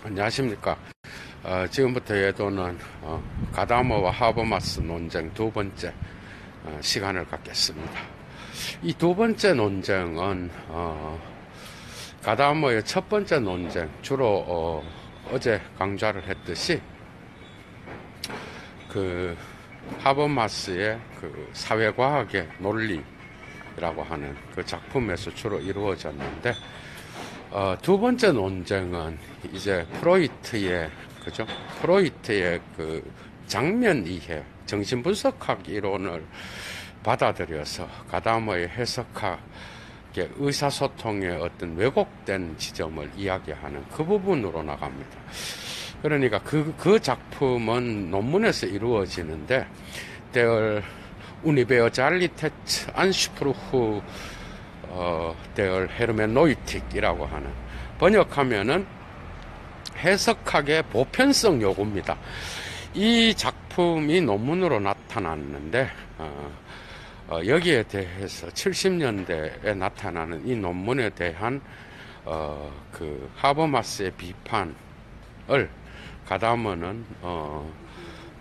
안녕하십니까. 지금부터 예도는 가다머와 하버마스 논쟁 두 번째 시간을 갖겠습니다. 이 두 번째 논쟁은 가다머의 첫 번째 논쟁, 주로 어제 강좌를 했듯이 그 하버마스의 그 사회과학의 논리라고 하는 그 작품에서 주로 이루어졌는데, 두 번째 논쟁은 이제 프로이트의 그 장면 이해, 정신분석학 이론을 받아들여서 가다머의 해석학의 의사소통의 어떤 왜곡된 지점을 이야기하는 그 부분으로 나갑니다. 그러니까 그 작품은 논문에서 이루어지는데, der Universalität Anspruch der Hermeneutik이라고 하는, 번역하면은 해석학의 보편성 요구입니다. 이 작품이 논문으로 나타났는데, 여기에 대해서 70년대에 나타나는 이 논문에 대한 그 하버마스의 비판을 가다머는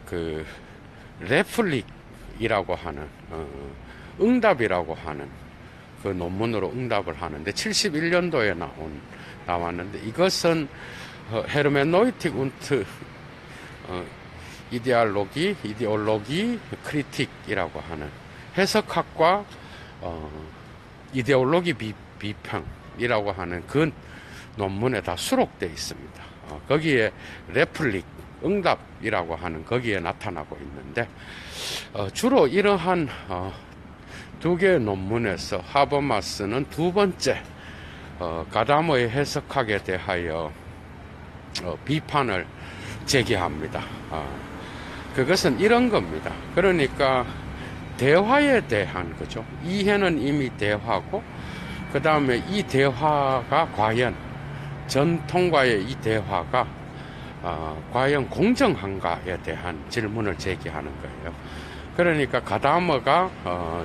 그 레플릭이라고 하는 응답이라고 하는 그 논문으로 응답을 하는데, 71년도에 나왔는데, 이것은 헤르멘노이틱 운트 이데올로기 크리틱이라고 하는 해석학과 이데올로기 비평이라고 하는 그 논문에 다 수록되어 있습니다. 거기에 레플릭, 응답이라고 하는 거기에 나타나고 있는데, 주로 이러한 두 개의 논문에서 하버마스는 두 번째 가다머의 해석학에 대하여 비판을 제기합니다. 그것은 이런 겁니다. 그러니까 대화에 대한 거죠. 이해는 이미 대화고, 그 다음에 이 대화가 과연 전통과의 이 대화가 과연 공정한가에 대한 질문을 제기하는 거예요. 그러니까 가다머가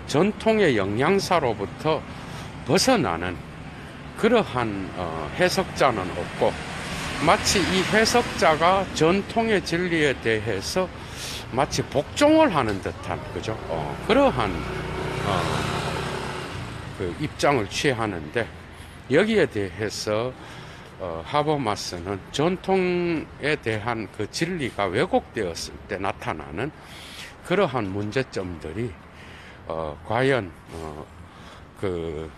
전통의 영향사로부터 벗어나는 그러한 해석자는 없고, 마치 이 해석자가 전통의 진리에 대해서 마치 복종을 하는 듯한, 그죠? 그러한 그 입장을 취하는데, 여기에 대해서 하버마스는 전통에 대한 그 진리가 왜곡되었을 때 나타나는 그러한 문제점들이 과연 그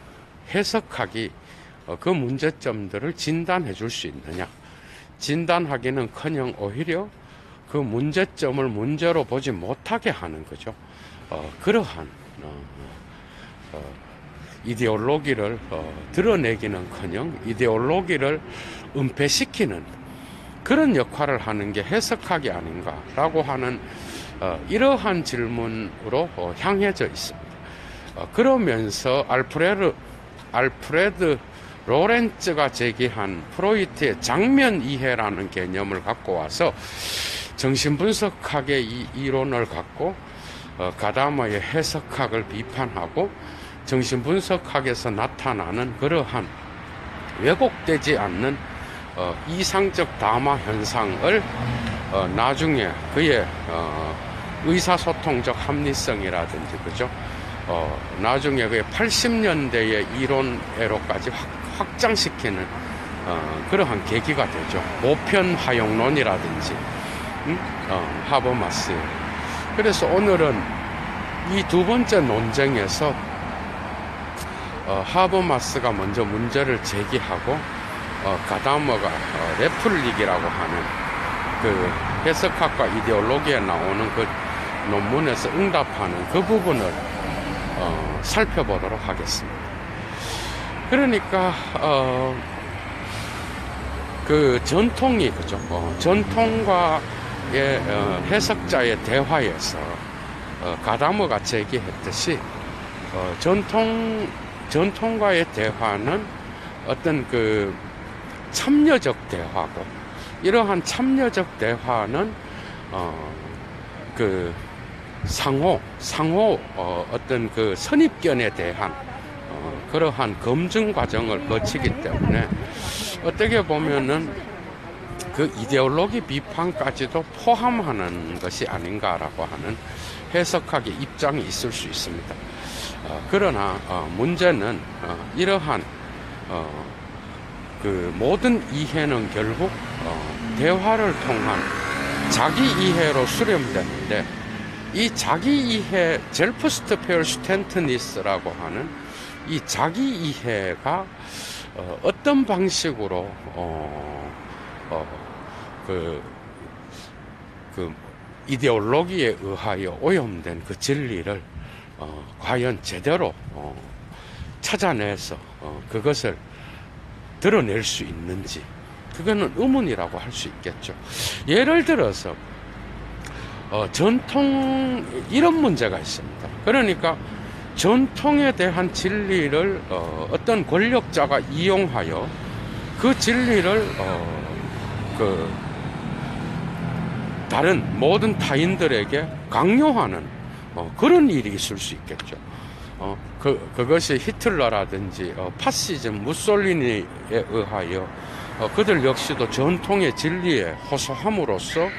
해석학이 그 문제점들을 진단해 줄 수 있느냐, 진단하기는커녕 오히려 그 문제점을 문제로 보지 못하게 하는 거죠. 그러한 이데올로기를 드러내기는커녕 이데올로기를 은폐시키는 그런 역할을 하는 게 해석학이 아닌가라고 하는 이러한 질문으로 향해져 있습니다. 그러면서 알프레드 로렌츠가 제기한 프로이트의 장면 이해라는 개념을 갖고 와서 정신분석학의 이 이론을 갖고 가다머의 해석학을 비판하고, 정신분석학에서 나타나는 그러한 왜곡되지 않는 이상적 담화 현상을 나중에 그의 의사소통적 합리성이라든지, 그죠? 나중에 그의 80년대의 이론애로까지 확장시키는 그러한 계기가 되죠. 보편 화용론이라든지, 하버마스. 그래서 오늘은 이 두 번째 논쟁에서 하버마스가 먼저 문제를 제기하고, 가다머가 레플릭이라고 하는 그 해석학과 이데올로기에 나오는 그 논문에서 응답하는 그 부분을 살펴보도록 하겠습니다. 그러니까 그 전통이, 그죠? 전통과의 해석자의 대화에서 가다머가 제기했듯이 전통과의 대화는 어떤 그 참여적 대화고, 이러한 참여적 대화는 그 상호 어떤 그 선입견에 대한 그러한 검증 과정을 거치기 때문에, 어떻게 보면은 그 이데올로기 비판까지도 포함하는 것이 아닌가라고 하는 해석학의 입장이 있을 수 있습니다. 그러나 문제는 이러한 그 모든 이해는 결국 대화를 통한 자기 이해로 수렴되는데, 이 자기 이해, 젤프스트페어슈텐트니스라고 하는 이 자기 이해가 어떤 방식으로 그 이데올로기에 의하여 오염된 그 진리를 과연 제대로 찾아내서 그것을 드러낼 수 있는지, 그거는 의문이라고 할 수 있겠죠. 예를 들어서 전통, 이런 문제가 있습니다. 그러니까 전통에 대한 진리를 어떤 권력자가 이용하여 그 진리를 다른 모든 타인들에게 강요하는 그런 일이 있을 수 있겠죠. 그것이 히틀러라든지 파시즘, 무솔리니에 의하여 그들 역시도 전통의 진리에 호소함으로써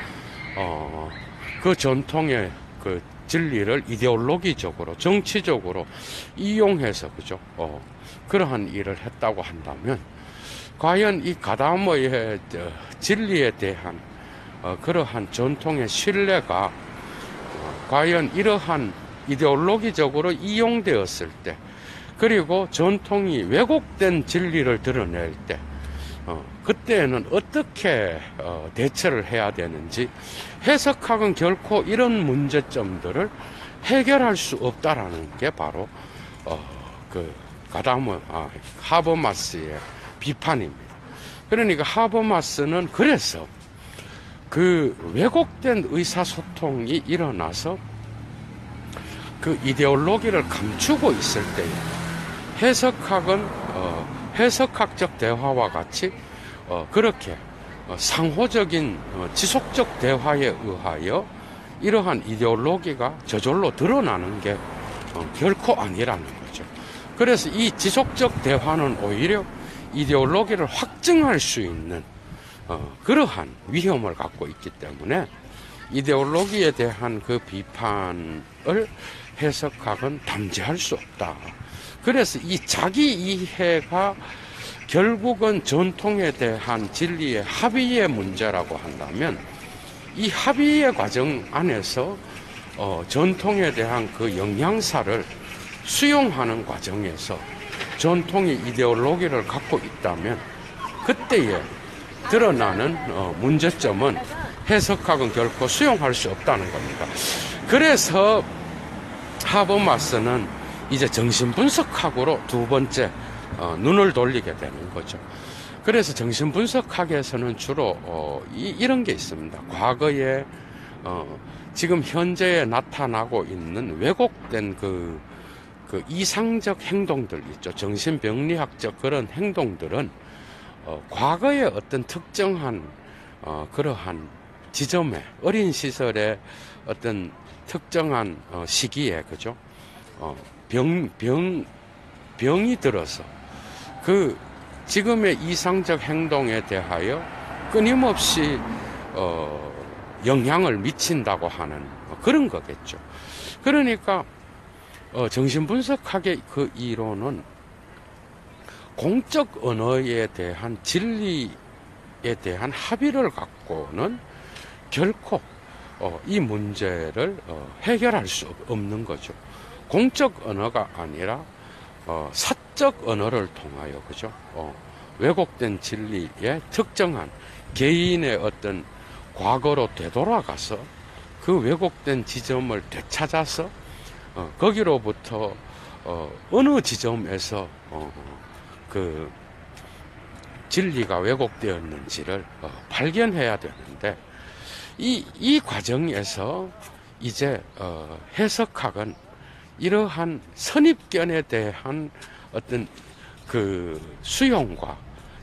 그 전통의 그 진리를 이데올로기적으로, 정치적으로 이용해서, 그죠? 그러한 일을 했다고 한다면, 과연 이 가다머의 진리에 대한 그러한 전통의 신뢰가 과연 이러한 이데올로기적으로 이용되었을 때, 그리고 전통이 왜곡된 진리를 드러낼 때, 그때는 어떻게 대처를 해야 되는지, 해석학은 결코 이런 문제점들을 해결할 수 없다라는 게 바로 그 하버마스의 비판입니다. 그러니까 하버마스는 그래서 그 왜곡된 의사소통이 일어나서 그 이데올로기를 감추고 있을 때에 해석학은 해석학적 대화와 같이 그렇게 상호적인 지속적 대화에 의하여 이러한 이데올로기가 저절로 드러나는 게 결코 아니라는 거죠. 그래서 이 지속적 대화는 오히려 이데올로기를 확증할 수 있는 그러한 위험을 갖고 있기 때문에 이데올로기에 대한 그 비판을 해석학은 담재할 수 없다. 그래서 이 자기 이해가 결국은 전통에 대한 진리의 합의의 문제라고 한다면, 이 합의의 과정 안에서 전통에 대한 그 영양사를 수용하는 과정에서 전통이 이데올로기를 갖고 있다면, 그때에 드러나는 문제점은 해석학은 결코 수용할 수 없다는 겁니다. 그래서 하버마스는 이제 정신분석학으로 두 번째 눈을 돌리게 되는 거죠. 그래서 정신분석학에서는 주로 이런 게 있습니다. 과거에 지금 현재에 나타나고 있는 왜곡된 그 이상적 행동들 있죠. 정신병리학적 그런 행동들은 과거의 어떤 특정한 그러한 지점에, 어린 시절의 어떤 특정한 시기에, 그죠? 병이 들어서 그 지금의 이상적 행동에 대하여 끊임없이 영향을 미친다고 하는 그런 거겠죠. 그러니까 정신분석학의 그 이론은 공적 언어에 대한 진리에 대한 합의를 갖고는 결코 이 문제를 해결할 수 없는 거죠. 공적 언어가 아니라 사적 언어를 통하여, 그죠? 왜곡된 진리의 특정한 개인의 어떤 과거로 되돌아가서 그 왜곡된 지점을 되찾아서 거기로부터 어느 지점에서 그 진리가 왜곡되었는지를 발견해야 되는데, 이 과정에서 이제 해석학은 이러한 선입견에 대한 어떤 그 수용과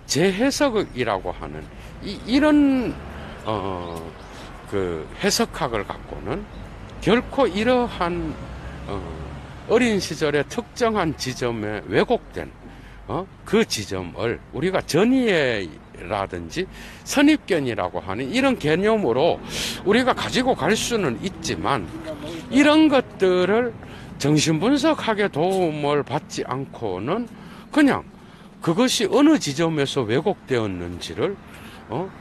재해석이라고 하는 이런 그 해석학을 갖고는 결코 이러한 어린 시절의 특정한 지점에 왜곡된 그 지점을 우리가 전이에 심리라든지 선입견이라고 하는 이런 개념으로 우리가 가지고 갈 수는 있지만, 이런 것들을 정신분석학의 도움을 받지 않고는 그냥 그것이 어느 지점에서 왜곡되었는지를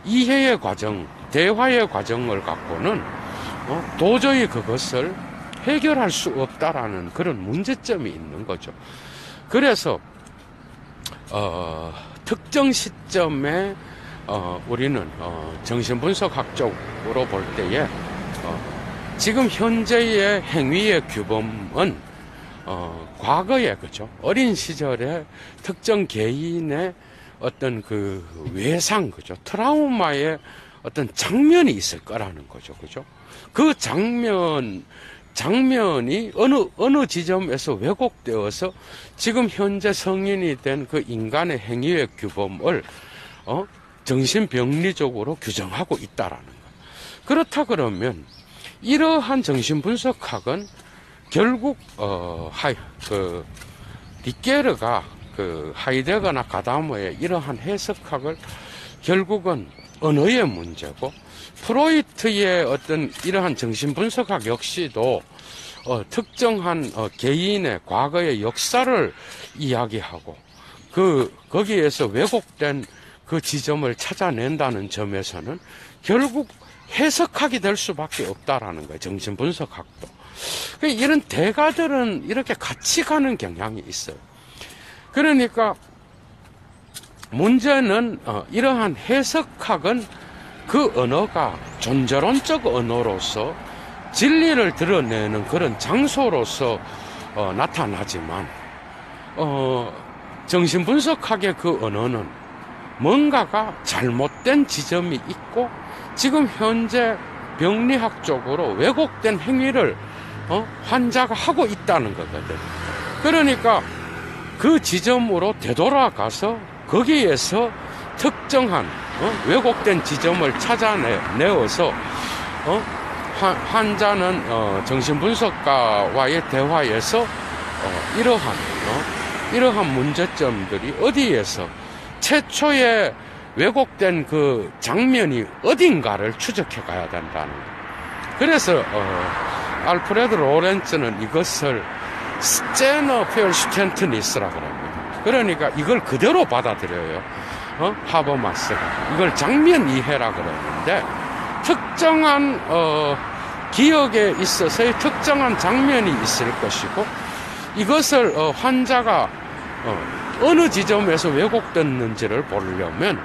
이해의 과정, 대화의 과정을 갖고는 도저히 그것을 해결할 수 없다라는 그런 문제점이 있는 거죠. 그래서 특정 시점에 우리는 정신분석학적으로 볼 때에 지금 현재의 행위의 규범은 과거에, 그죠, 어린 시절에 특정 개인의 어떤 그 외상, 그죠, 트라우마의 어떤 장면이 있을 거라는 거죠, 그죠. 그 장면이 어느 지점에서 왜곡되어서 지금 현재 성인이 된 그 인간의 행위의 규범을 정신병리적으로 규정하고 있다라는 거예요. 그렇다 그러면 이러한 정신분석학은 결국 리케르가 하이데거나 가다머의 이러한 해석학을 결국은 언어의 문제고, 프로이트의 어떤 이러한 정신분석학 역시도 특정한 개인의 과거의 역사를 이야기하고 거기에서 왜곡된 그 지점을 찾아낸다는 점에서는 결국 해석학이 될 수밖에 없다라는 거예요. 정신분석학도. 이런 대가들은 이렇게 같이 가는 경향이 있어요. 그러니까 문제는 이러한 해석학은 그 언어가 존재론적 언어로서 진리를 드러내는 그런 장소로서 나타나지만, 정신분석학의 그 언어는 뭔가가 잘못된 지점이 있고 지금 현재 병리학적으로 왜곡된 행위를 환자가 하고 있다는 거거든. 그러니까 그 지점으로 되돌아가서 거기에서 특정한 왜곡된 지점을 찾아내어서 환자는 정신분석가와의 대화에서 이러한 문제점들이 어디에서 최초의 왜곡된 그 장면이 어딘가를 추적해 가야 된다는 거예요. 그래서 알프레드 로렌츠는 이것을 스제너 페어슈텐트니스라고 합니다. 그러니까 이걸 그대로 받아들여요. 하버마스가 이걸 장면 이해라 그러는데, 특정한 기억에 있어서의 특정한 장면이 있을 것이고, 이것을 환자가 어느 지점에서 왜곡됐는지를 보려면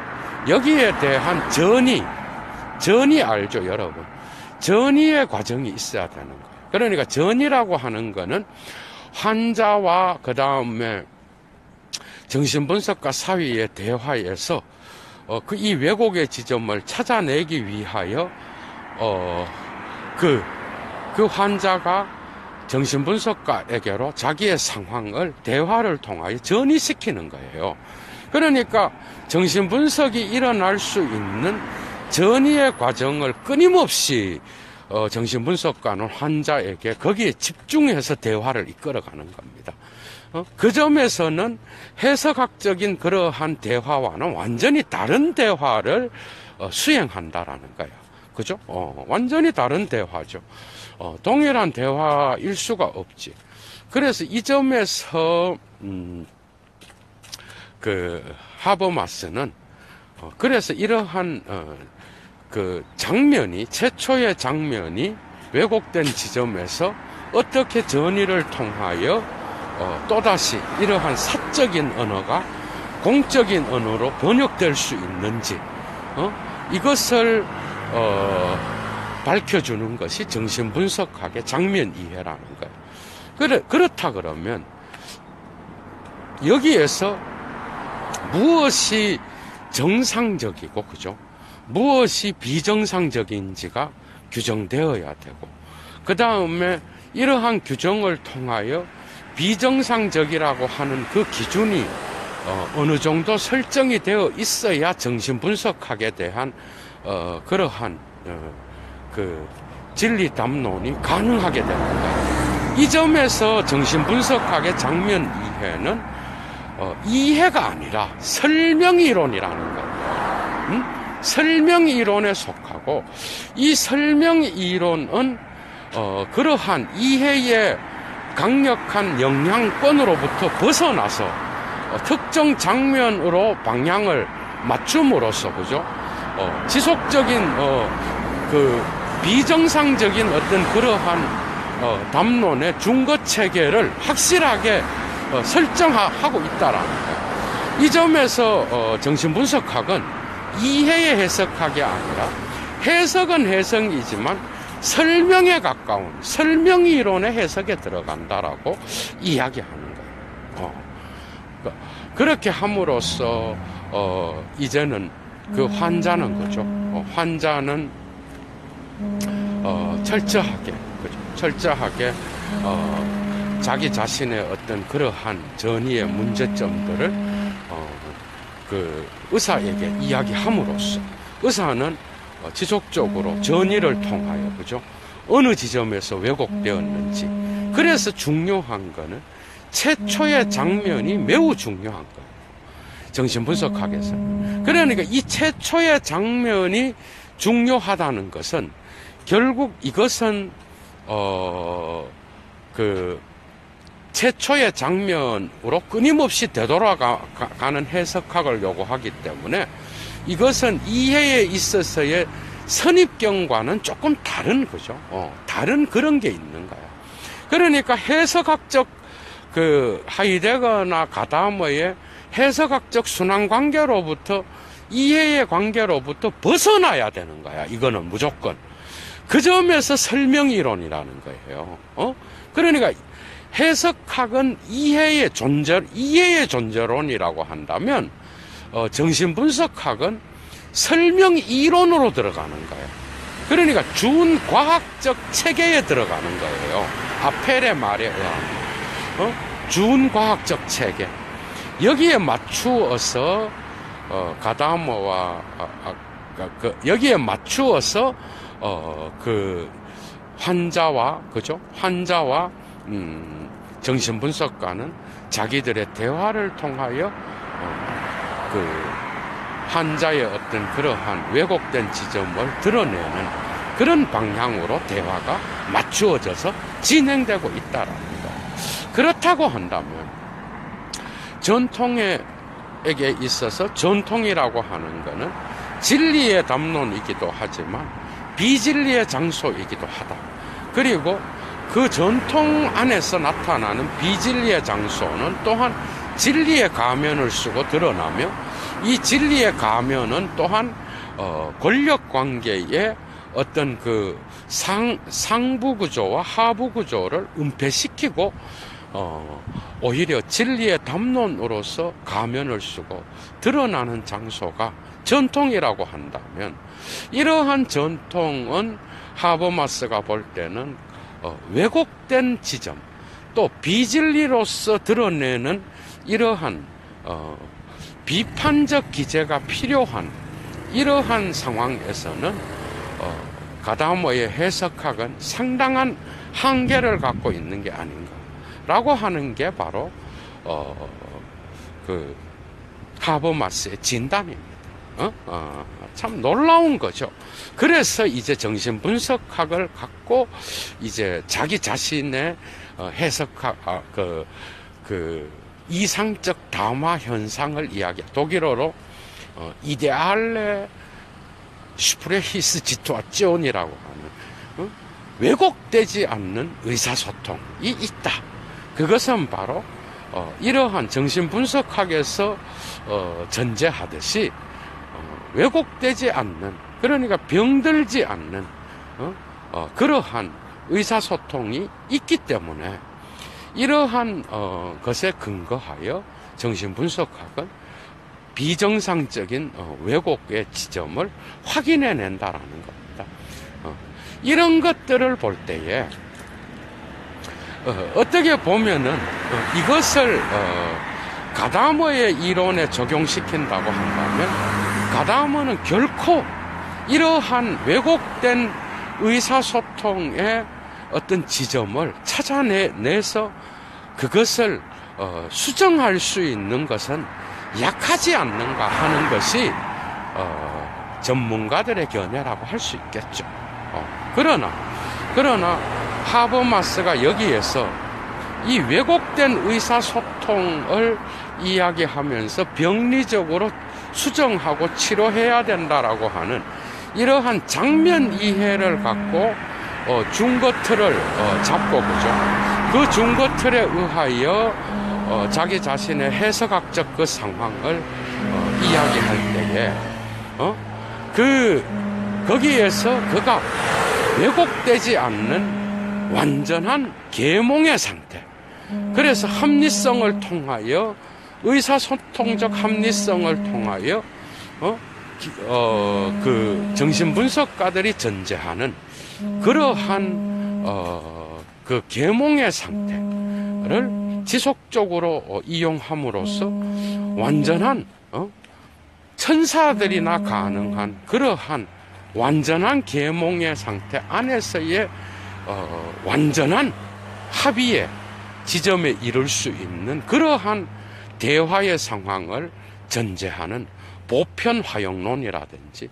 여기에 대한 전이 알죠, 여러분. 전이의 과정이 있어야 되는 거예요. 그러니까 전이라고 하는 거는 환자와 그 다음에 정신분석가 사이의 대화에서 이 왜곡의 지점을 찾아내기 위하여 그 환자가 정신분석가에게로 자기의 상황을 대화를 통하여 전이시키는 거예요. 그러니까 정신분석이 일어날 수 있는 전이의 과정을 끊임없이 정신분석가는 환자에게 거기에 집중해서 대화를 이끌어가는 겁니다. 그 점에서는 해석학적인 그러한 대화와는 완전히 다른 대화를 수행한다라는 거예요. 그죠? 완전히 다른 대화죠. 동일한 대화일 수가 없지. 그래서 이 점에서 하버마스는 그래서 이러한 그 최초의 장면이 왜곡된 지점에서 어떻게 전이를 통하여 또다시 이러한 사적인 언어가 공적인 언어로 번역될 수 있는지 이것을 밝혀주는 것이 정신분석학의 장면 이해라는 거예요. 그렇다 그러면 여기에서 무엇이 정상적이고, 그죠? 무엇이 비정상적인지가 규정되어야 되고, 그 다음에 이러한 규정을 통하여 비정상적이라고 하는 그 기준이 어느 정도 설정이 되어 있어야 정신분석학에 대한 그러한 그 진리 담론이 가능하게 됩니다. 이 점에서 정신분석학의 장면 이해는 이해가 아니라 설명이론이라는 거예요. 설명이론에 속하고, 이 설명이론은 그러한 이해의 강력한 영향권으로부터 벗어나서 특정 장면으로 방향을 맞춤으로써, 그죠? 지속적인 그 비정상적인 어떤 그러한 담론의 중거 체계를 확실하게 설정하고 있다라는 거예요. 이 점에서 정신분석학은 이해의 해석학이 아니라, 해석은 해석이지만 설명에 가까운 설명이론의 해석에 들어간다라고 이야기하는 거예요. 그렇게 함으로써 이제는 그 환자는, 그죠? 환자는 철저하게, 그죠? 철저하게 자기 자신의 어떤 그러한 전이의 문제점들을 그 의사에게 이야기함으로써, 의사는 지속적으로 전이를 통하여, 그죠? 어느 지점에서 왜곡되었는지. 그래서 중요한 거는 최초의 장면이 매우 중요한 거예요. 정신분석학에서. 그러니까 이 최초의 장면이 중요하다는 것은, 결국 이것은 그 최초의 장면으로 끊임없이 되돌아가는 해석학을 요구하기 때문에, 이것은 이해에 있어서의 선입견과는 조금 다른 거죠. 다른 그런 게 있는 거야. 그러니까 해석학적 그 하이데거나 가다머의 해석학적 순환 관계로부터, 이해의 관계로부터 벗어나야 되는 거야. 이거는 무조건. 그 점에서 설명이론이라는 거예요. 그러니까 해석학은 이해의 존재론이라고 한다면, 정신분석학은 설명이론으로 들어가는 거예요. 그러니까 준과학적 체계에 들어가는 거예요. 아펠의 말에 의하면. 준과학적 체계. 여기에 맞추어서, 가다머와, 여기에 맞추어서, 그, 환자와, 그죠? 환자와, 정신분석가는 자기들의 대화를 통하여, 그, 환자의 어떤 그러한 왜곡된 지점을 드러내는 그런 방향으로 대화가 맞추어져서 진행되고 있다라는 거예요. 그렇다고 한다면, 전통에게 있어서 전통이라고 하는 것은 진리의 담론이기도 하지만 비진리의 장소이기도 하다. 그리고 그 전통 안에서 나타나는 비진리의 장소는 또한 진리의 가면을 쓰고 드러나며, 이 진리의 가면은 또한 권력 관계의 어떤 그 상부 구조와 하부 구조를 은폐시키고 오히려 진리의 담론으로서 가면을 쓰고 드러나는 장소가 전통이라고 한다면, 이러한 전통은 하버마스가 볼 때는 왜곡된 지점, 또 비진리로서 드러내는 이러한 비판적 기제가 필요한 이러한 상황에서는 가다머의 해석학은 상당한 한계를 갖고 있는 게 아닌가라고 하는 게 바로 그 하버마스의 진단입니다. 참 놀라운 거죠. 그래서 이제 정신분석학을 갖고 이제 자기 자신의 해석학, 그 이상적 담화 현상을 독일어로 이데알레 슈프레히스 지투아치온이라고 하는 왜곡되지 않는 의사소통이 있다. 그것은 바로 이러한 정신분석학에서 전제하듯이 왜곡되지 않는, 그러니까 병들지 않는 그러한 의사소통이 있기 때문에, 이러한 것에 근거하여 정신분석학은 비정상적인 왜곡의 지점을 확인해낸다라는 겁니다. 이런 것들을 볼 때에 어떻게 보면은 이것을 가다머의 이론에 적용시킨다고 한다면, 가다머는 결코 이러한 왜곡된 의사소통의 어떤 지점을 찾아내서 그것을 수정할 수 있는 것은 약하지 않는가 하는 것이 전문가들의 견해라고 할 수 있겠죠. 그러나 하버마스가 여기에서 이 왜곡된 의사소통을 이야기하면서 병리적으로 수정하고 치료해야 된다라고 하는 이러한 장면 이해를 갖고 준거 틀을 잡고, 그죠? 그 준거 틀에 의하여 자기 자신의 해석학적 그 상황을 이야기할 때에 거기에서 그가 왜곡되지 않는 완전한 계몽의 상태. 그래서 합리성을 통하여 의사소통적 합리성을 통하여 그 정신분석가들이 전제하는 그러한 그 계몽의 상태를 지속적으로 이용함으로써 완전한 천사들이나 가능한 그러한 완전한 계몽의 상태 안에서의 완전한 합의의 지점에 이를 수 있는 그러한 대화의 상황을 전제하는 보편화용론이라든지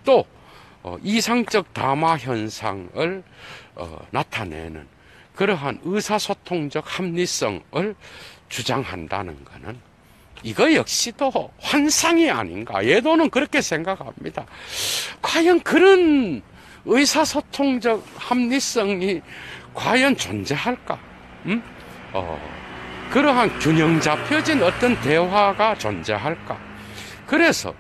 또 이상적 담화 현상을 나타내는 그러한 의사소통적 합리성을 주장한다는 것은 이거 역시도 환상이 아닌가. 예도는 그렇게 생각합니다. 과연 그런 의사소통적 합리성이 과연 존재할까? 그러한 균형 잡혀진 어떤 대화가 존재할까? 그래서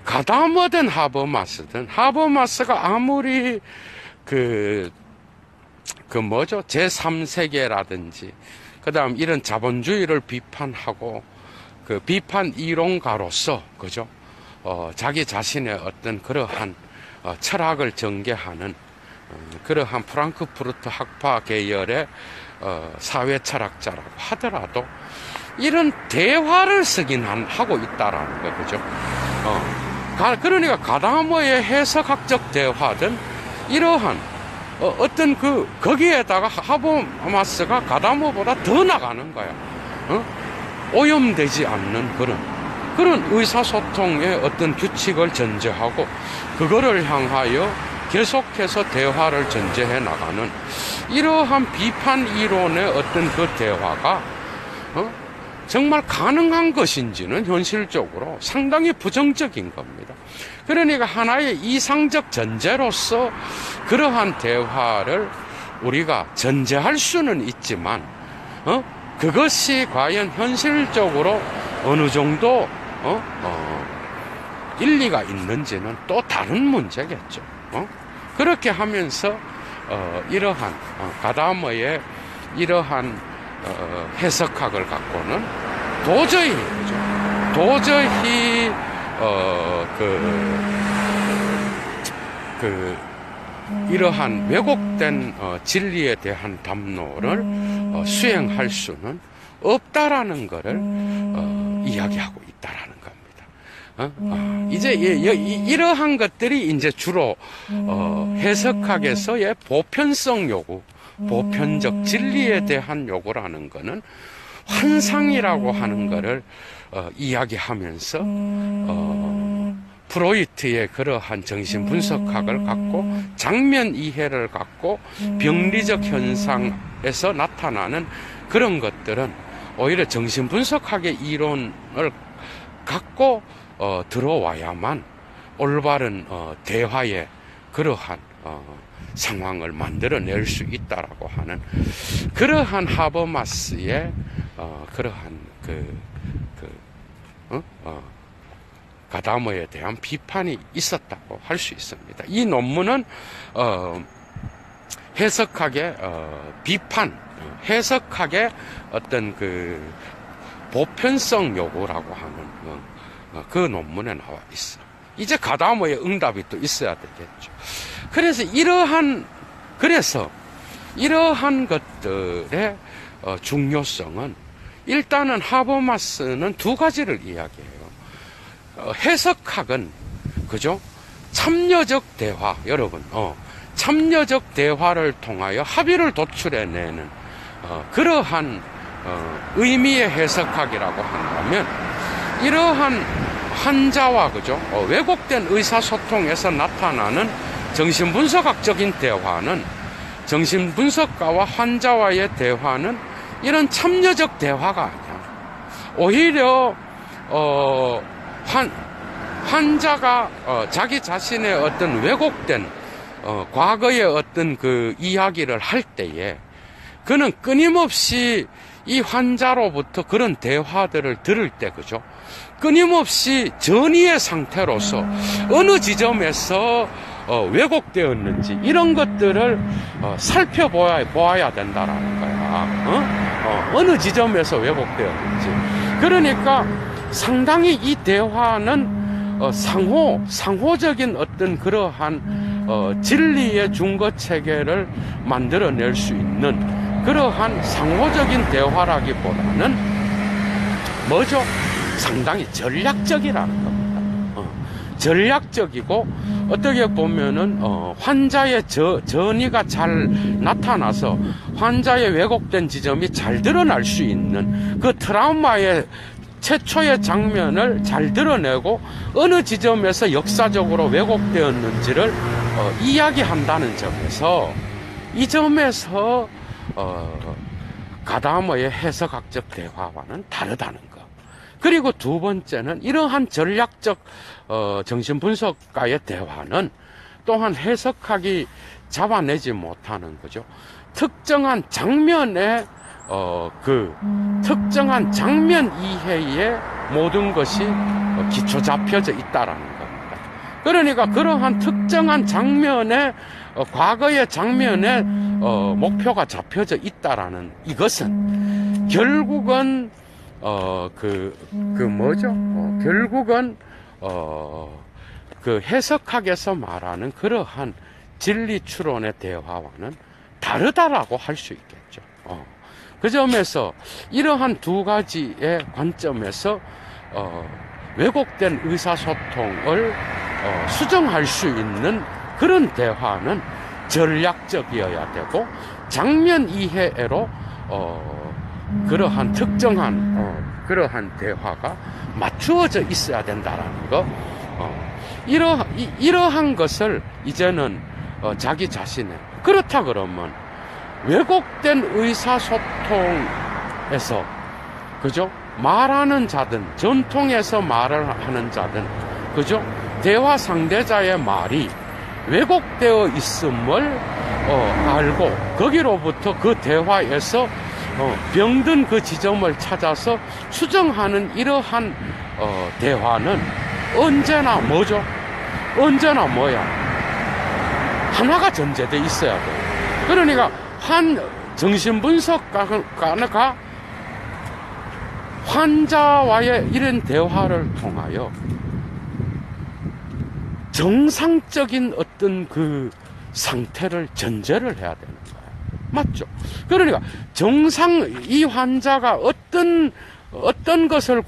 가다머든 하버마스든 하버마스가 아무리 제3세계라든지 그 다음 이런 자본주의를 비판하고 그 비판 이론가로서, 그죠? 자기 자신의 어떤 그러한 철학을 전개하는 그러한 프랑크푸르트 학파 계열의 사회 철학자라고 하더라도 이런 대화를 쓰긴 하고 있다라는 거, 그죠? 그러니까 가다머의 해석학적 대화든 이러한 어떤 거기에다가 하버마스가 가다머보다 더 나가는 거야. 오염되지 않는 그런 의사소통의 어떤 규칙을 전제하고 그거를 향하여 계속해서 대화를 전제해 나가는 이러한 비판 이론의 어떤 그 대화가 정말 가능한 것인지는 현실적으로 상당히 부정적인 겁니다. 그러니까 하나의 이상적 전제로서 그러한 대화를 우리가 전제할 수는 있지만 그것이 과연 현실적으로 어느 정도 일리가 있는지는 또 다른 문제겠죠. 그렇게 하면서 이러한 가다머의 이러한 해석학을 갖고는 도저히 이러한 왜곡된 진리에 대한 담론을 수행할 수는 없다라는 것을 이야기하고 있다라는 겁니다. 이제 이러한 것들이 이제 주로 해석학에서의 보편성 요구, 보편적 진리에 대한 요구라는 것은 환상이라고 하는 것을 이야기하면서 프로이트의 그러한 정신분석학을 갖고 장면 이해를 갖고 병리적 현상에서 나타나는 그런 것들은 오히려 정신분석학의 이론을 갖고 들어와야만 올바른 대화의 그러한 상황을 만들어낼 수 있다라고 하는 그러한 하버마스의 그러한 가다머에 대한 비판이 있었다고 할 수 있습니다. 이 논문은 해석학의 비판, 해석학의 어떤 보편성 요구라고 하는 그 논문에 나와 있어. 이제 가다머의 응답이 또 있어야 되겠죠. 그래서 이러한 것들의 중요성은 일단은 하버마스는 두 가지를 이야기해요. 해석학은, 그죠? 참여적 대화, 여러분, 참여적 대화를 통하여 합의를 도출해내는, 그러한, 의미의 해석학이라고 한다면, 이러한 환자와 그죠? 왜곡된 의사소통에서 나타나는 정신분석학적인 대화는, 정신분석가와 환자와의 대화는 이런 참여적 대화가 아니야. 오히려 환자가 자기 자신의 어떤 왜곡된 과거의 어떤 그 이야기를 할 때에 그는 끊임없이 이 환자로부터 그런 대화들을 들을 때, 그죠? 끊임없이 전이의 상태로서 어느 지점에서 왜곡되었는지 이런 것들을 살펴보아야 된다라는 거야. 어느 지점에서 왜곡되었는지. 그러니까 상당히 이 대화는 상호적인 어떤 그러한 진리의 중거 체계를 만들어낼 수 있는 그러한 상호적인 대화라기보다는 뭐죠? 상당히 전략적이라는 겁니다. 전략적이고 어떻게 보면은 환자의 전이가 잘 나타나서 환자의 왜곡된 지점이 잘 드러날 수 있는 그 트라우마의 최초의 장면을 잘 드러내고 어느 지점에서 역사적으로 왜곡되었는지를 이야기한다는 점에서, 이 점에서 가다머의 해석학적 대화와는 다르다는 것. 그리고 두 번째는 이러한 전략적 정신분석가의 대화는 또한 해석학이 잡아내지 못하는 거죠. 특정한 장면의 특정한 장면 이해에 모든 것이 기초 잡혀져 있다라는 겁니다. 그러니까 그러한 특정한 장면의 과거의 장면에 목표가 잡혀져 있다라는 이것은 결국은 결국은 그 해석학에서 말하는 그러한 진리 추론의 대화와는 다르다라고 할 수 있겠죠. 그 점에서 이러한 두 가지의 관점에서 왜곡된 의사소통을 수정할 수 있는 그런 대화는 전략적이어야 되고, 장면 이해로 그러한 특정한 그러한 대화가 맞추어져 있어야 된다라는 거. 이러한 것을 이제는 자기 자신의, 그렇다 그러면 왜곡된 의사소통에서, 그죠? 말하는 자든 전통에서 말을 하는 자든, 그죠? 대화 상대자의 말이 왜곡되어 있음을 알고 거기로부터 그 대화에서 병든 그 지점을 찾아서 수정하는 이러한 대화는 언제나 뭐죠? 언제나 뭐야? 하나가 전제돼 있어야 돼. 그러니까 한 정신분석가가 환자와의 이런 대화를 통하여 정상적인 어떤 그 상태를 전제를 해야 되는 거야. 맞죠? 그러니까 이 환자가 어떤 것을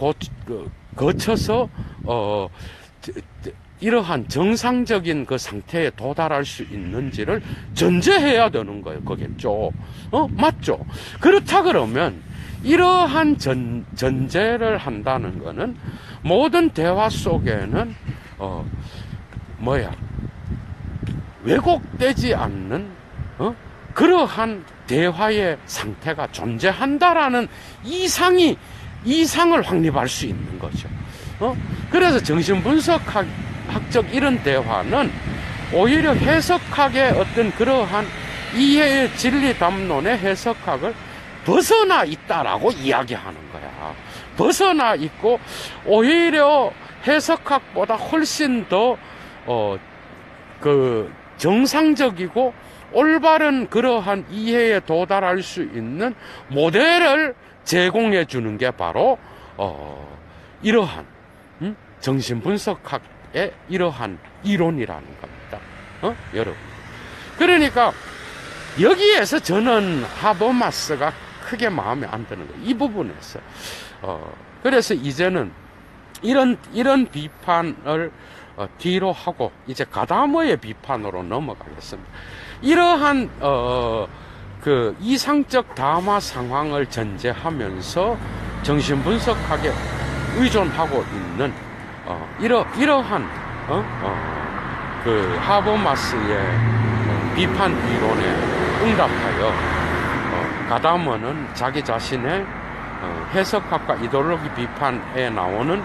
거쳐서 이러한 정상적인 그 상태에 도달할 수 있는지를 전제해야 되는 거예요. 거겠죠. 맞죠? 그렇다 그러면 이러한 전제를 한다는 거는 모든 대화 속에는 왜곡되지 않는 그러한 대화의 상태가 존재한다라는 이상을 확립할 수 있는 거죠. 그래서 정신분석학적 이런 대화는 오히려 해석학의 어떤 그러한 이해의 진리 담론의 해석학을 벗어나 있다라고 이야기하는 거야. 벗어나 있고 오히려 해석학보다 훨씬 더 정상적이고 올바른 그러한 이해에 도달할 수 있는 모델을 제공해 주는 게 바로 이러한 정신분석학의 이러한 이론이라는 겁니다. 여러분. 그러니까 여기에서 저는 하버마스가 크게 마음에 안 드는 거예요. 이 부분에서. 그래서 이제는 이런 비판을 뒤로 하고 이제 가다머의 비판으로 넘어가겠습니다. 이러한 그 이상적 담화 상황을 전제하면서 정신분석학에 의존하고 있는 이러한 그 하버마스의 비판 이론에 응답하여 가다머는 자기 자신의 해석학과 이데올로기 비판에 나오는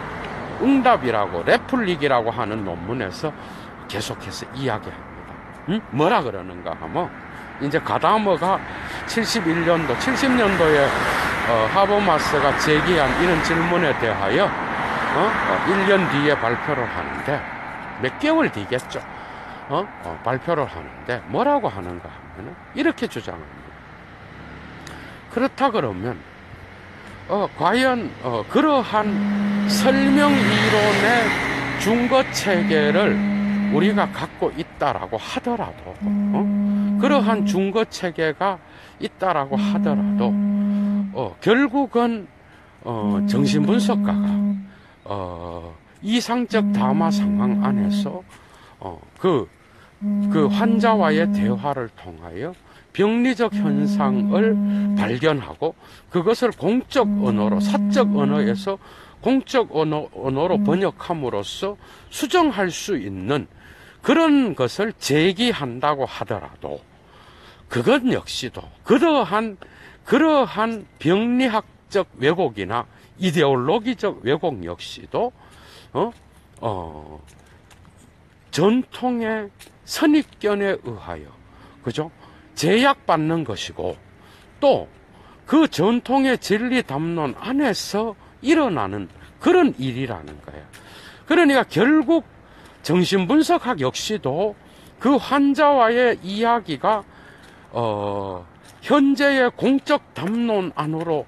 응답이라고 레플릭이라고 하는 논문에서 계속해서 이야기합니다. 뭐라 그러는가 하면 이제 가다머가 71년도 70년도에 하버마스가 제기한 이런 질문에 대하여 1년 뒤에 발표를 하는데 몇 개월 뒤겠죠. 발표를 하는데 뭐라고 하는가 하면 이렇게 주장합니다. 그렇다 그러면 과연 그러한 설명 이론의 준거 체계를 우리가 갖고 있다라고 하더라도 그러한 준거 체계가 있다라고 하더라도 결국은 정신분석가가 이상적 담화 상황 안에서 그 환자와의 대화를 통하여 병리적 현상을 발견하고 그것을 공적 언어로 사적 언어에서 공적 언어로 번역함으로써 수정할 수 있는 그런 것을 제기한다고 하더라도 그것 역시도 그러한 병리학적 왜곡이나 이데올로기적 왜곡 역시도 전통의 선입견에 의하여 그죠? 제약받는 것이고 또 그 전통의 진리 담론 안에서 일어나는 그런 일이라는 거예요. 그러니까 결국 정신분석학 역시도 그 환자와의 이야기가 현재의 공적 담론 안으로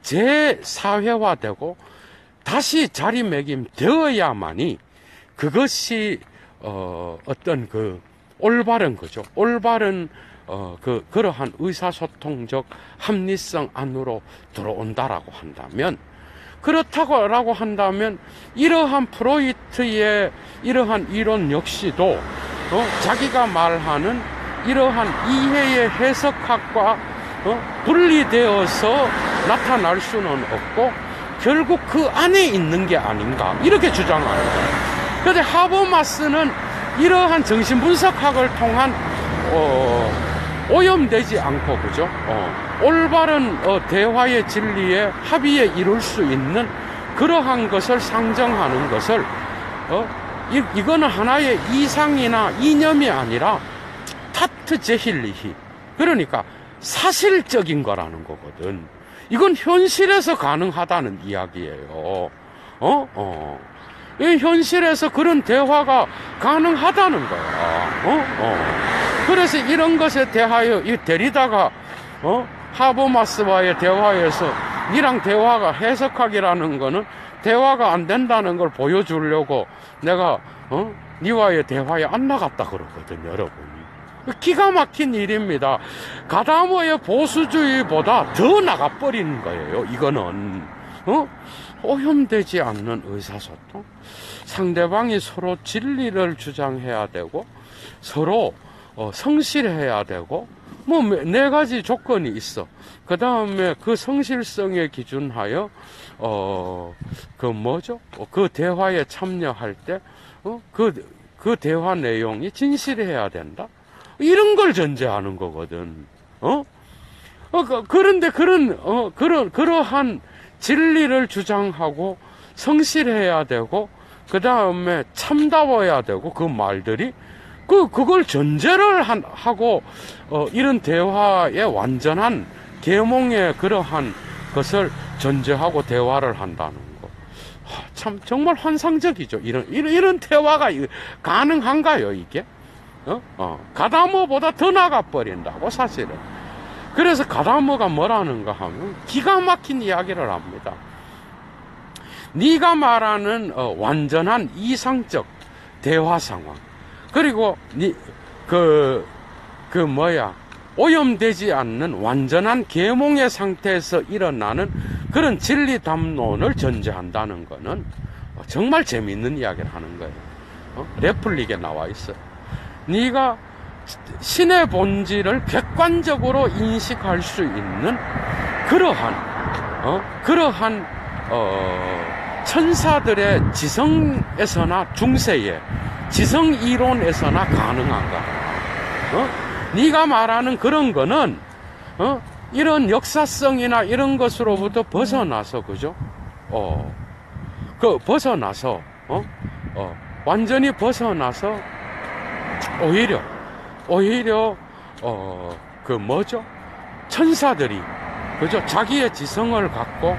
재사회화되고 다시 자리매김되어야만이 그것이 어떤 그 올바른 거죠. 올바른 그러한 의사소통적 합리성 안으로 들어온다라고 한다면 그렇다고 한다면 이러한 프로이트의 이러한 이론 역시도 자기가 말하는 이러한 이해의 해석학과 분리되어서 나타날 수는 없고 결국 그 안에 있는 게 아닌가 이렇게 주장하는 거예요. 그런데 하버마스는 이러한 정신분석학을 통한 오염되지 않고 그죠? 올바른 대화의 진리에 합의에 이룰 수 있는 그러한 것을 상정하는 것을 이거는 하나의 이상이나 이념이 아니라 타트 제힐리히 그러니까 사실적인 거라는 거거든. 이건 현실에서 가능하다는 이야기예요. 현실에서 그런 대화가 가능하다는 거야. 그래서 이런 것에 대하여 이 데리다가 하버마스와의 대화에서 니랑 대화가 해석학이라는 거는 대화가 안 된다는 걸 보여주려고 내가 니와의 대화에 안 나갔다 그러거든, 여러분이. 기가 막힌 일입니다. 가다머의 보수주의보다 더 나가버리는 거예요, 이거는. 오염되지 않는 의사소통. 상대방이 서로 진리를 주장해야 되고, 서로 성실해야 되고, 뭐, 네 가지 조건이 있어. 그 다음에 그 성실성에 기준하여, 그 대화에 참여할 때, 그 대화 내용이 진실해야 된다? 이런 걸 전제하는 거거든. 그런데 그러한 진리를 주장하고 성실해야 되고, 그 다음에 참다워야 되고, 그 말들이, 그걸 전제를 하고, 이런 대화의 완전한 계몽의 그러한 것을 전제하고 대화를 한다는 거. 참, 정말 환상적이죠. 이런 대화가 가능한가요, 이게? 가다머보다 더 나가버린다고, 사실은. 그래서 가다머가 뭐라는가 하면 기가 막힌 이야기를 합니다. 네가 말하는 완전한 이상적 대화 상황, 그리고 오염되지 않는 완전한 계몽의 상태에서 일어나는 그런 진리 담론을 전제한다는 거는 정말 재미있는 이야기를 하는 거예요. 레플릭에 나와 있어요. 네가 신의 본질을 객관적으로 인식할 수 있는 그러한 천사들의 지성에서나 중세의 지성 이론에서나 가능한가? 네가 말하는 그런 거는 이런 역사성이나 이런 것으로부터 벗어나서, 그죠? 벗어나서 완전히 벗어나서 오히려 천사들이, 그죠? 자기의 지성을 갖고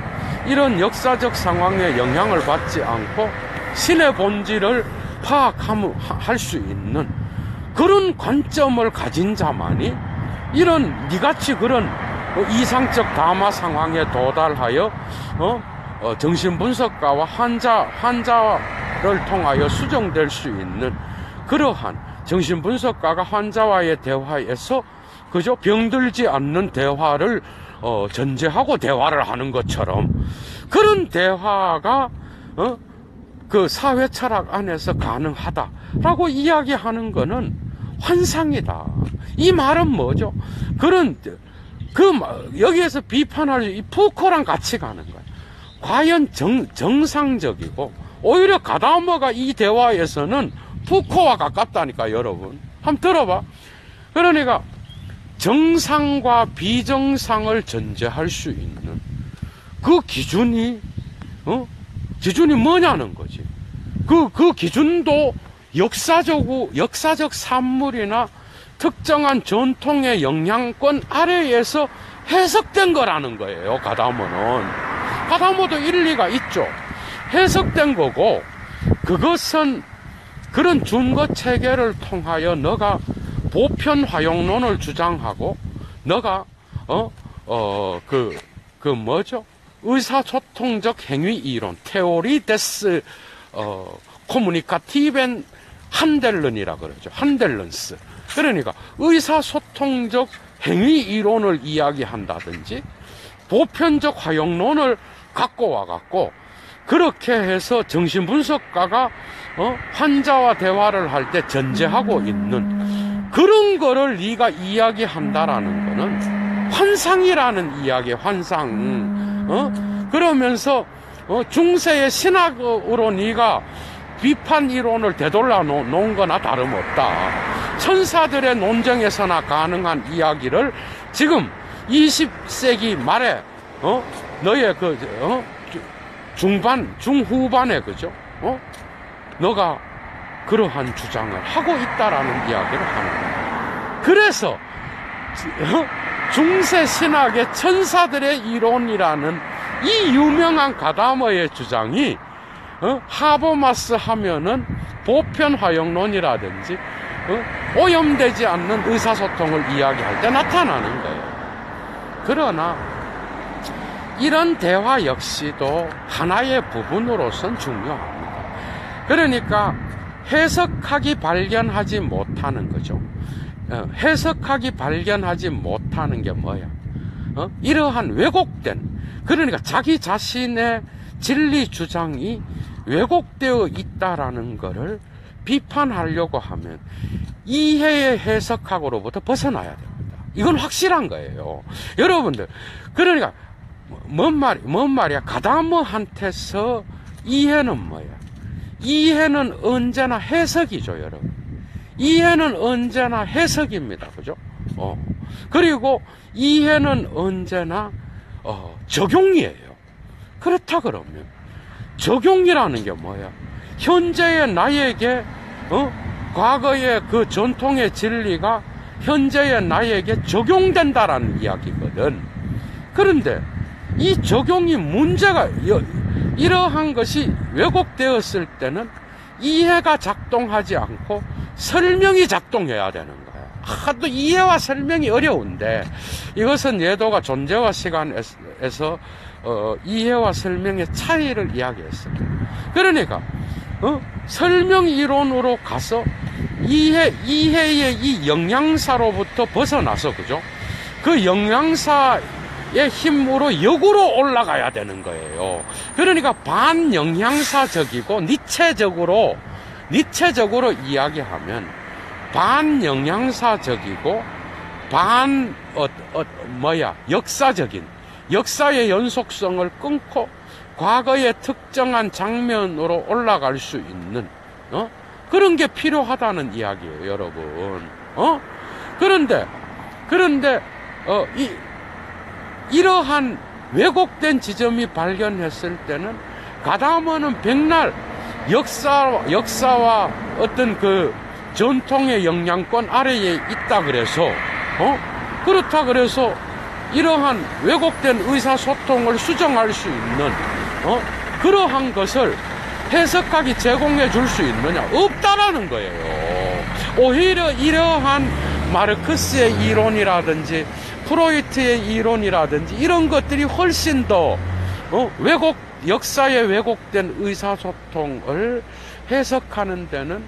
이런 역사적 상황에 영향을 받지 않고 신의 본질을 파악할 수 있는 그런 관점을 가진 자만이 이런 니같이 그런 이상적 담화 상황에 도달하여 정신분석가와 환자를 통하여 수정될 수 있는 그러한 정신분석가가 환자와의 대화에서 그저 병들지 않는 대화를 전제하고 대화를 하는 것처럼 그런 대화가 그 사회 철학 안에서 가능하다라고 이야기하는 거는 환상이다. 이 말은 뭐죠? 여기에서 비판할 이 푸코랑 같이 가는 거예요. 과연 정상적이고 오히려 가다머가 이 대화에서는 푸코와 가깝다니까, 여러분. 한번 들어봐. 그러니까 정상과 비정상을 전제할 수 있는 그 기준이 뭐냐는 거지. 그 기준도 역사적 산물이나 특정한 전통의 영향권 아래에서 해석된 거라는 거예요. 가다모도 일리가 있죠. 해석된 거고, 그것은 그런 준거 체계를 통하여 너가 보편 화용론을 주장하고, 너가 의사소통적 행위 이론, 테오리 데스 코무니카티벤 한델런이라 그러죠. 한델런스. 그러니까 의사소통적 행위 이론을 이야기한다든지 보편적 화용론을 갖고 와갖고 그렇게 해서 정신분석가가 환자와 대화를 할 때 전제하고 있는 그런 거를 네가 이야기한다라는 거는 환상이라는 이야기, 환상. 그러면서 중세의 신학으로 네가 비판 이론을 되돌려 놓은 거나 다름없다. 천사들의 논쟁에서나 가능한 이야기를 지금 20세기 말에 너의 중후반에, 그죠? 너가 그러한 주장을 하고 있다라는 이야기를 하는 거야. 그래서 중세 신학의 천사들의 이론이라는 이 유명한 가다머의 주장이 하버마스 하면은 보편 화용론이라든지 오염되지 않는 의사소통을 이야기할 때 나타나는 거예요. 그러나 이런 대화 역시도 하나의 부분으로선 중요합니다. 그러니까 해석하기 발견하지 못하는 거죠. 해석하기 발견하지 못하는 게 뭐야? 이러한 왜곡된, 그러니까 자기 자신의 진리 주장이 왜곡되어 있다라는 것을 비판하려고 하면 이해의 해석학으로부터 벗어나야 됩니다. 이건 확실한 거예요. 여러분들, 그러니까 뭔 말이야? 가다머한테서 이해는 뭐야? 이해는 언제나 해석이죠, 여러분. 이해는 언제나 해석입니다. 그죠? 그리고 이해는 언제나 적용이에요. 그렇다 그러면 적용이라는 게 뭐야? 현재의 나에게 과거의 그 전통의 진리가 현재의 나에게 적용된다라는 이야기거든. 그런데 이 적용이 문제가 이러한 것이 왜곡되었을 때는 이해가 작동하지 않고 설명이 작동해야 되는 거야. 또 이해와 설명이 어려운데 이것은 예도가 존재와 시간에서 이해와 설명의 차이를 이야기했습니다. 그러니까 설명 이론으로 가서 이해의 이 영양사로부터 벗어나서, 그죠? 그 영양사의 힘으로 역으로 올라가야 되는 거예요. 그러니까 반영양사적이고 니체적으로 이야기하면 반영양사적이고 역사적인 역사의 연속성을 끊고 과거의 특정한 장면으로 올라갈 수 있는 그런 게 필요하다는 이야기예요, 여러분. 그런데 이러한 왜곡된 지점이 발견했을 때는 가다머는 백날 역사와 어떤 그 전통의 영향권 아래에 있다 그래서 그렇다 그래서 이러한 왜곡된 의사소통을 수정할 수 있는 그러한 것을 해석하기 제공해 줄 수 있느냐? 없다라는 거예요. 오히려 이러한 마르크스의 이론이라든지 프로이트의 이론이라든지 이런 것들이 훨씬 더 역사에 왜곡된 의사소통을 해석하는 데는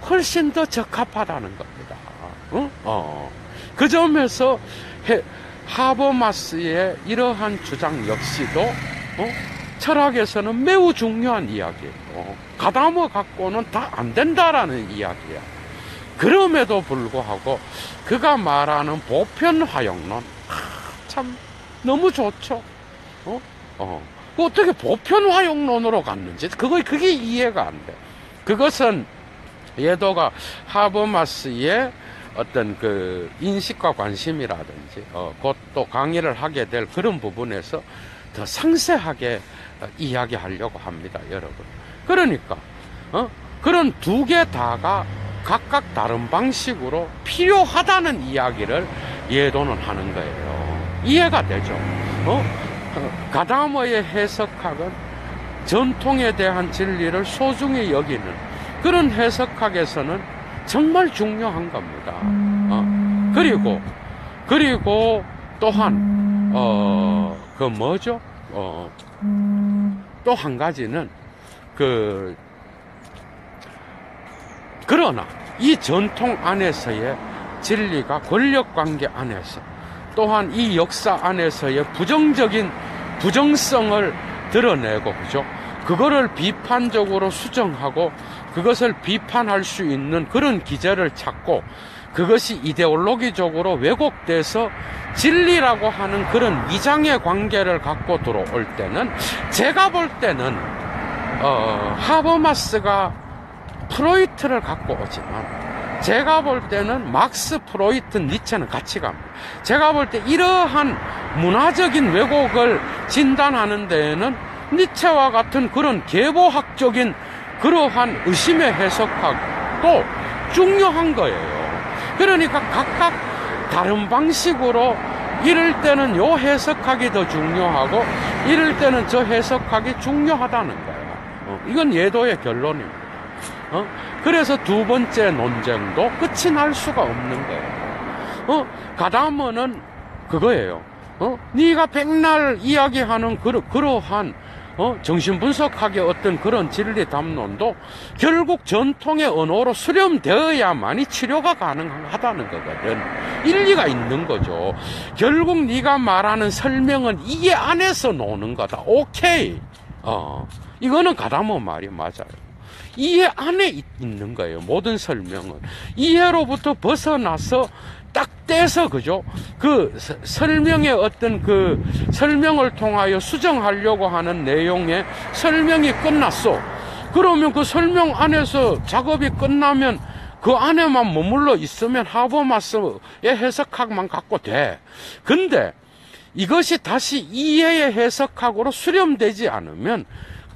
훨씬 더 적합하다는 겁니다. 그 점에서 하버마스의 이러한 주장 역시도 철학에서는 매우 중요한 이야기예요. 가다머 갖고는 다 안 된다라는 이야기야. 그럼에도 불구하고 그가 말하는 보편화용론, 참 너무 좋죠. 어떻게 보편화용론으로 갔는지 그게 이해가 안 돼. 그것은 예도가 하버마스의 어떤 그 인식과 관심이라든지 곧 또 강의를 하게 될 그런 부분에서 더 상세하게 이야기하려고 합니다, 여러분. 그러니까 그런 두 개 다가 각각 다른 방식으로 필요하다는 이야기를 예도는 하는 거예요. 이해가 되죠? 가다머의 해석학은 전통에 대한 진리를 소중히 여기는 그런 해석학에서는 정말 중요한 겁니다. 그리고 또한 그 뭐죠? 또 한 가지는 그러나 이 전통 안에서의 진리가 권력관계 안에서 또한 이 역사 안에서의 부정성을 드러내고, 그죠? 그거를 비판적으로 수정하고 그것을 비판할 수 있는 그런 기제를 찾고 그것이 이데올로기적으로 왜곡돼서 진리라고 하는 그런 위장의 관계를 갖고 들어올 때는 제가 볼 때는 하버마스가 프로이트를 갖고 오지만 제가 볼 때는 막스, 프로이트, 니체는 같이 갑니다. 제가 볼 때 이러한 문화적인 왜곡을 진단하는 데에는 니체와 같은 그런 계보학적인 그러한 의심의 해석학도 중요한 거예요. 그러니까 각각 다른 방식으로 이럴 때는 요 해석학이 더 중요하고 이럴 때는 저 해석학이 중요하다는 거예요. 이건 예도의 결론입니다. 그래서 두 번째 논쟁도 끝이 날 수가 없는 거예요. 가다머는 그거예요. 네가 백날 이야기하는 그러한 정신분석학의 어떤 그런 진리 담론도 결국 전통의 언어로 수렴되어야만이 치료가 가능하다는 거거든. 일리가 있는 거죠. 결국 네가 말하는 설명은 이해 안에서 노는 거다. 오케이. 이거는 가다머 말이 맞아요. 이해 안에 있는 거예요. 모든 설명은 이해로부터 벗어나서 딱 떼서, 그죠? 그 설명의 어떤 그 설명을 통하여 수정하려고 하는 내용의 설명이 끝났어. 그러면 그 설명 안에서 작업이 끝나면 그 안에만 머물러 있으면 하버마스의 해석학만 갖고 돼. 근데 이것이 다시 이해의 해석학으로 수렴되지 않으면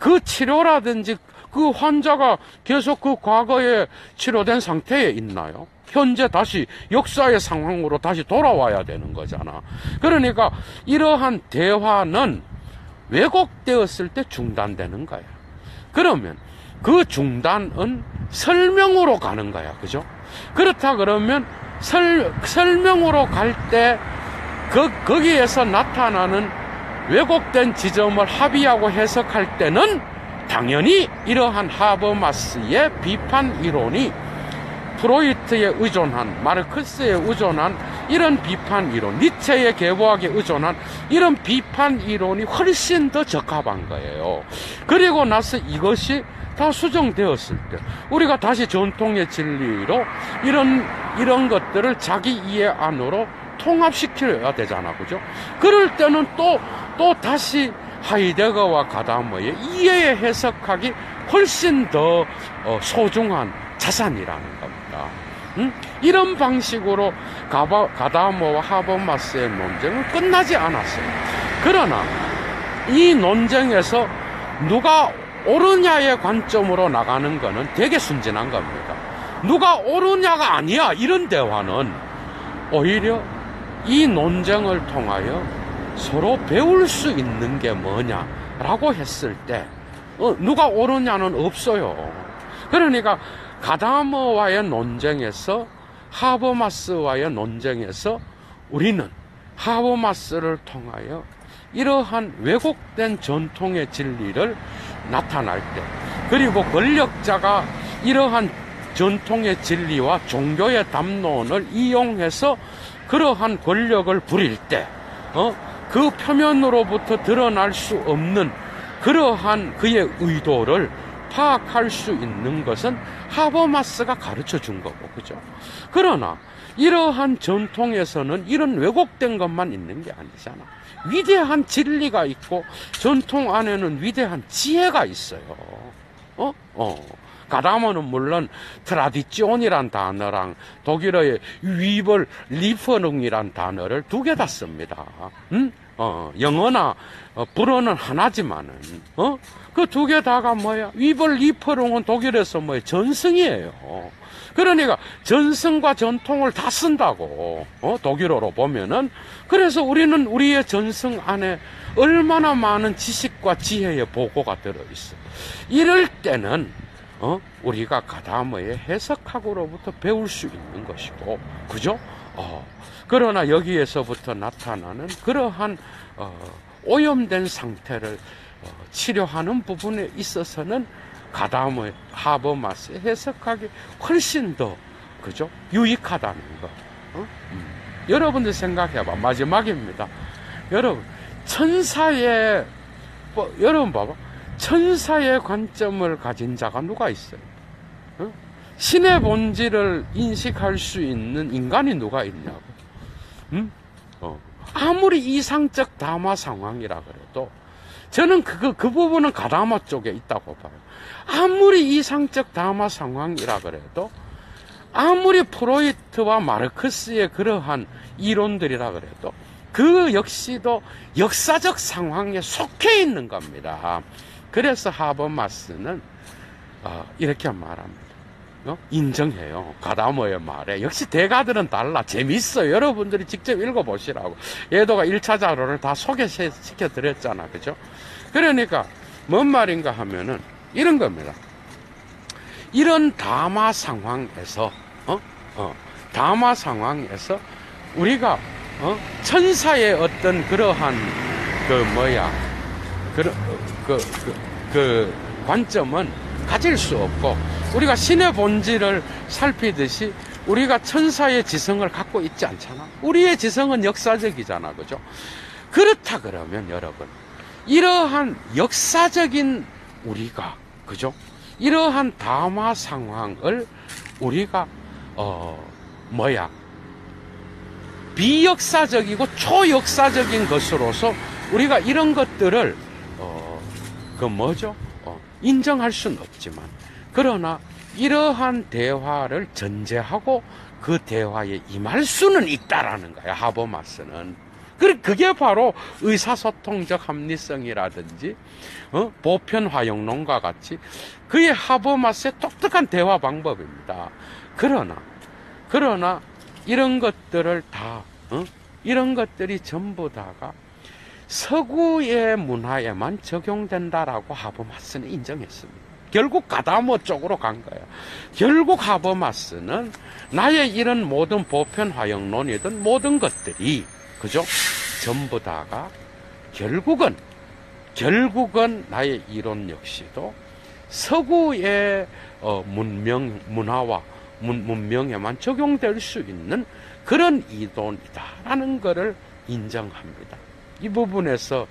그 치료라든지 그 환자가 계속 그 과거에 치료된 상태에 있나요? 현재 다시 역사의 상황으로 다시 돌아와야 되는 거잖아. 그러니까 이러한 대화는 왜곡되었을 때 중단되는 거야. 그러면 그 중단은 설명으로 가는 거야. 그죠? 그렇다 그러면 설명으로 갈 때 거기에서 나타나는 왜곡된 지점을 합의하고 해석할 때는 당연히 이러한 하버마스의 비판 이론이 프로이트에 의존한, 마르크스에 의존한 이런 비판 이론, 니체의 계보학에 의존한 이런 비판 이론이 훨씬 더 적합한 거예요. 그리고 나서 이것이 다 수정되었을 때 우리가 다시 전통의 진리로 이런 것들을 자기 이해 안으로 통합시켜야 되잖아. 그죠? 그럴 때는 또 다시 하이데거와 가다머의 이해에 해석하기 훨씬 더 소중한 자산이라는 겁니다. 이런 방식으로 가다머와 하버마스의 논쟁은 끝나지 않았어요. 그러나 이 논쟁에서 누가 옳으냐의 관점으로 나가는 것은 되게 순진한 겁니다. 누가 옳으냐가 아니야, 이런 대화는 오히려 이 논쟁을 통하여 서로 배울 수 있는 게 뭐냐라고 했을 때 누가 옳으냐는 없어요. 그러니까 가다머와의 논쟁에서, 하버마스와의 논쟁에서 우리는 하버마스를 통하여 이러한 왜곡된 전통의 진리를 나타날 때, 그리고 권력자가 이러한 전통의 진리와 종교의 담론을 이용해서 그러한 권력을 부릴 때, 그 표면으로부터 드러날 수 없는 그러한 그의 의도를 파악할 수 있는 것은 하버마스가 가르쳐 준 거고, 그죠? 그러나 이러한 전통에서는 이런 왜곡된 것만 있는 게 아니잖아. 위대한 진리가 있고 전통 안에는 위대한 지혜가 있어요. 가다머는 물론 트라디цион이란 단어랑 독일어의 위벌 리퍼능이란 단어를 두 개 다 씁니다. 영어나 불어는 하나지만은 그 두 개 다가 뭐야? 위벌 리퍼능은 독일에서 뭐야? 전승이에요. 그러니까 전승과 전통을 다 쓴다고, 독일어로 보면은. 그래서 우리는 우리의 전승 안에 얼마나 많은 지식과 지혜의 보고가 들어있어. 이럴 때는 우리가 가다머의 해석학으로부터 배울 수 있는 것이고, 그죠? 그러나 여기에서부터 나타나는 그러한 오염된 상태를 치료하는 부분에 있어서는 가다머의, 하버마스의 해석학이 훨씬 더, 그죠? 유익하다는 거. 여러분들 생각해봐. 마지막입니다. 여러분, 여러분 봐봐. 천사의 관점을 가진 자가 누가 있어요? 신의 본질을 인식할 수 있는 인간이 누가 있냐고. 아무리 이상적 담화 상황이라 그래도 저는 그 부분은 가다머 쪽에 있다고 봐요. 아무리 이상적 담화 상황이라 그래도, 아무리 프로이트와 마르크스의 그러한 이론들이라 그래도 그 역시도 역사적 상황에 속해 있는 겁니다. 그래서 하버마스는 이렇게 말합니다. 인정해요. 가다머의 말에. 역시 대가들은 달라. 재밌어요. 여러분들이 직접 읽어보시라고. 예도가 1차 자료를 다 소개시켜 드렸잖아. 그죠? 그러니까 뭔 말인가 하면은 이런 겁니다. 이런 담화 상황에서 담화 상황에서 우리가 천사의 어떤 그러한 그 관점은 가질 수 없고, 우리가 신의 본질을 살피듯이 우리가 천사의 지성을 갖고 있지 않잖아. 우리의 지성은 역사적이잖아. 그죠? 그렇다 그러면 여러분, 이러한 역사적인 우리가, 그죠? 이러한 담화 상황을 우리가 비역사적이고 초역사적인 것으로서 우리가 이런 것들을 인정할 수는 없지만, 그러나 이러한 대화를 전제하고 그 대화에 임할 수는 있다라는 거야, 하버마스는. 그게 바로 의사소통적 합리성이라든지 보편 화용론과 같이 그의 하버마스의 독특한 대화 방법입니다. 그러나 이런 것들을 다 이런 것들이 전부 다가 서구의 문화에만 적용된다라고 하버마스는 인정했습니다. 결국 가다머 쪽으로 간 거야. 결국 하버마스는 나의 이런 모든 보편 화용론이든 모든 것들이, 그죠? 전부 다가 결국은 나의 이론 역시도 서구의 문화와 문명에만 적용될 수 있는 그런 이론이다라는 것을 인정합니다. 이 부분에서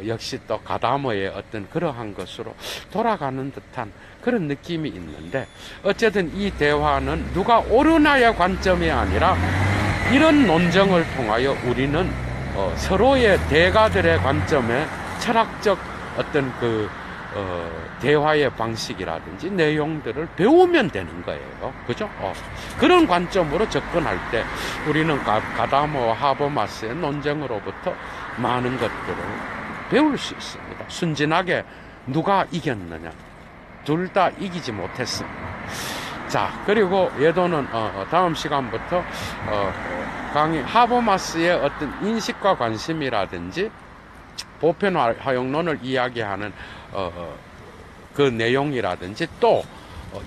역시 또 가다머의 어떤 그러한 것으로 돌아가는 듯한 그런 느낌이 있는데, 어쨌든 이 대화는 누가 옳으나의 관점이 아니라 이런 논쟁을 통하여 우리는 서로의 대가들의 관점에 철학적 어떤 대화의 방식이라든지 내용들을 배우면 되는 거예요. 그죠? 그런 관점으로 접근할 때 우리는 가다모와 하버마스의 논쟁으로부터 많은 것들을 배울 수 있습니다. 순진하게 누가 이겼느냐? 둘 다 이기지 못했습니다. 자, 그리고 예도는 다음 시간부터 강의 하버마스의 어떤 인식과 관심이라든지 보편 화용론을 이야기하는 그 내용이라든지 또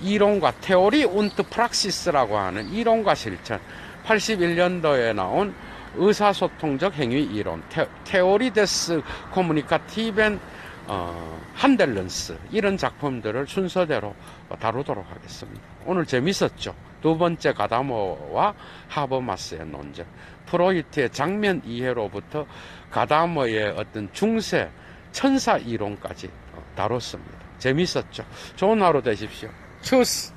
이론과 테오리 운트 프락시스라고 하는 이론과 실천 81년도에 나온 의사소통적 행위 이론 테오리 데스 코뮤니카티벤 한델런스 이런 작품들을 순서대로 다루도록 하겠습니다. 오늘 재밌었죠? 두 번째 가다모와 하버마스의 논쟁, 프로이트의 장면 이해로부터 가다모의 어떤 중세 천사 이론까지 다뤘습니다. 재밌었죠? 좋은 하루 되십시오. 추스!